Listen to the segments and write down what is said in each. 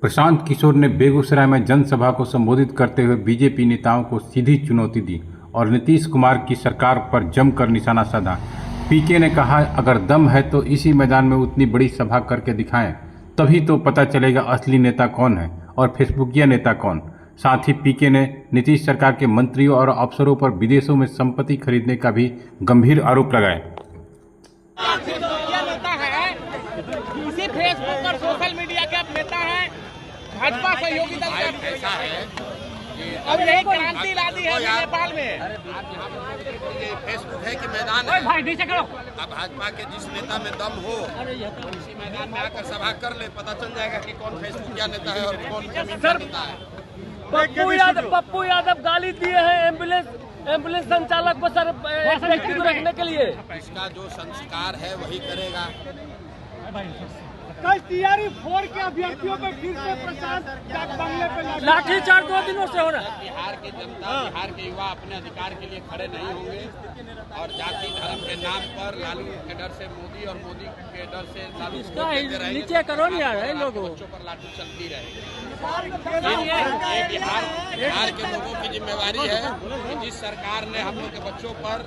प्रशांत किशोर ने बेगूसराय में जनसभा को संबोधित करते हुए बीजेपी नेताओं को सीधी चुनौती दी और नीतीश कुमार की सरकार पर जमकर निशाना साधा। पीके ने कहा, अगर दम है तो इसी मैदान में उतनी बड़ी सभा करके दिखाएं, तभी तो पता चलेगा असली नेता कौन है और फेसबुकिया नेता कौन। साथ ही पीके ने नीतीश सरकार के मंत्रियों और अफसरों पर विदेशों में संपत्ति खरीदने का भी गंभीर आरोप लगाया। इसी फेसबुक और सोशल मीडिया के अब नेता हैं, भाजपा सहयोगी दल के ऐसा है अब यही क्रांति ला दी है नेपाल में। ये फेसबुक है कि मैदान है। भाई नीचे करो। अब भाजपा के जिस नेता में दम हो इसी मैदान में आकर सभा कर ले, पता चल जाएगा कि कौन फेसबुक क्या नेता है और कौन जमीन का नेता है। पप्पू यादव गाली दिए हैं एम्बुलेंस संचालक को सर व्यक्ति को रखने के लिए। इसका जो संस्कार है वही करेगा। कल तैयारी फोड़ के अभ्यर्थियों पे फिर से प्रशांत बंगले पे लाठीचार्ज 2 दिनों से हो रहा है। बिहार के जनता, बिहार के युवा अपने अधिकार के लिए खड़े नहीं होंगे और जाति धर्म के नाम पर लालू के डर से मोदी और मोदी के डर से लालू नीचे करो नहीं आ रहे लोगों बच्चों पर लाठी चलती रहेगी। ये बिहार के लोगों की जिम्मेवारी है कि जिस सरकार ने हम लोग के बच्चों पर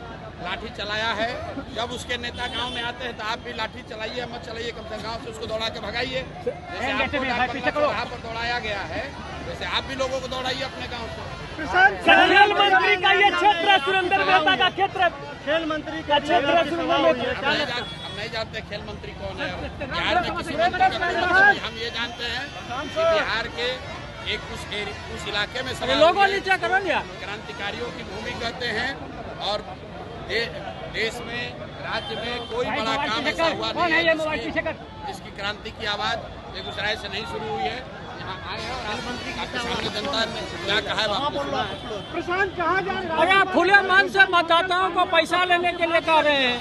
लाठी चलाया है, जब उसके नेता गांव में आते हैं तो आप भी लाठी चलाइए, मत चलाइए, कम से कम गांव से उसको दौड़ा के भगाइए। जैसे आपको वहाँ पर दौड़ाया गया है वैसे आप भी लोगों को दौड़ाइए अपने गांव से। खेल मंत्री का ये क्षेत्र, सुरेंद्र मेहता का क्षेत्र, खेल मंत्री का क्षेत्र। हम नहीं जानते खेल मंत्री कौन है बिहार में, किसी मंत्री का। हम ये जानते हैं कि बिहार के एक उस इलाके में लोगों नीचे करो क्रांतिकारियों की भूमि कहते हैं और देश में, राज्य में कोई बड़ा काम ऐसा हुआ नहीं है जिसकी क्रांति की आवाज बेगूसराय से नहीं शुरू हुई है। यहाँ आए हैं और मंत्री आपके सामने जनता ने क्या कहा है। प्रशांत कहाँ जा रहे हैं? अरे आप खुले मन से मतदाताओं को पैसा लेने के लिए कह रहे हैं।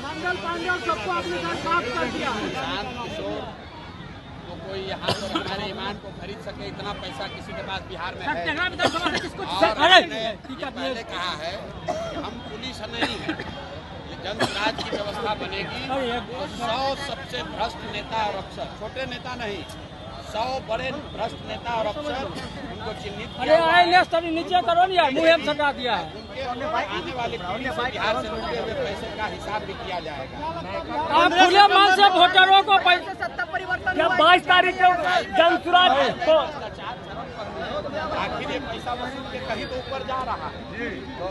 मंगल पांडे सबको अपने साथ साफ कर दिया। प्रशांत किशोर तो कोई यहाँ पर हमारे ईमान को खरीद सके इतना पैसा किसी के पास बिहार में है। और पहले कहा है कि हम पुलिस नहीं है, ये जनसुराज की व्यवस्था बनेगी तो 100 सबसे भ्रष्ट नेता और अफसर, छोटे नेता नहीं, 100 बड़े भ्रष्ट नेता और अफसर उनको चिन्हित किया। नीचे करो मुहिम सजा दिया है। उनके आने वाली पीढ़ी से बिहार से लूटे हुए पैसे का हिसाब भी किया जाएगा। आप खुले मन से वोटरों को 22 तारीख को जनसुराज को आखिर ये पैसा वसूल के कहीं तो ऊपर जा रहा है। तो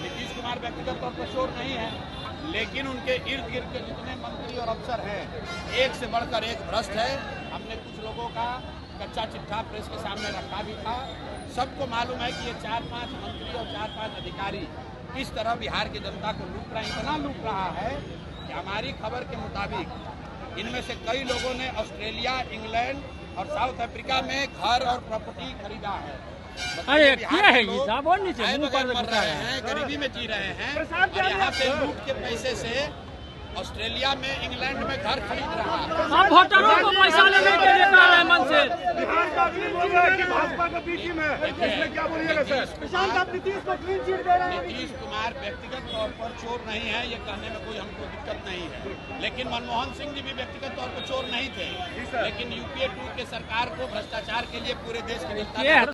नीतीश कुमार व्यक्तिगत तौर पर चोर नहीं है, लेकिन उनके इर्द गिर्द के जितने मंत्री और अफसर हैं एक से बढ़कर एक भ्रष्ट है। हमने कुछ लोगों का कच्चा चिट्ठा प्रेस के सामने रखा भी था। सबको मालूम है कि ये 4-5 मंत्री और 4-5 अधिकारी किस तरह बिहार की जनता को लूट रहे हैं। इतना लूट रहा है कि हमारी खबर के मुताबिक इनमें से कई लोगों ने ऑस्ट्रेलिया, इंग्लैंड और साउथ अफ्रीका में घर और प्रॉपर्टी खरीदा है। अरे क्या है ये साहब, और नीचे मर रहे हैं, गरीबी में जी रहे हैं और यहाँ पे लूट के पैसे से ऑस्ट्रेलिया में, इंग्लैंड में घर खरीद रहा है। आप वोटरों को पैसा लेने के लिए कह रहे हैं मन से। भाजपा के बीच में इसमें क्या बोलिएगा सर? नीतीश कुमार व्यक्तिगत तौर पर चोर नहीं है, ये कहने में कोई हमको दिक्कत नहीं है, लेकिन मनमोहन सिंह जी भी व्यक्तिगत तौर पर चोर नहीं थे, लेकिन यूपीए 2 के सरकार को भ्रष्टाचार के लिए पूरे देश की जनता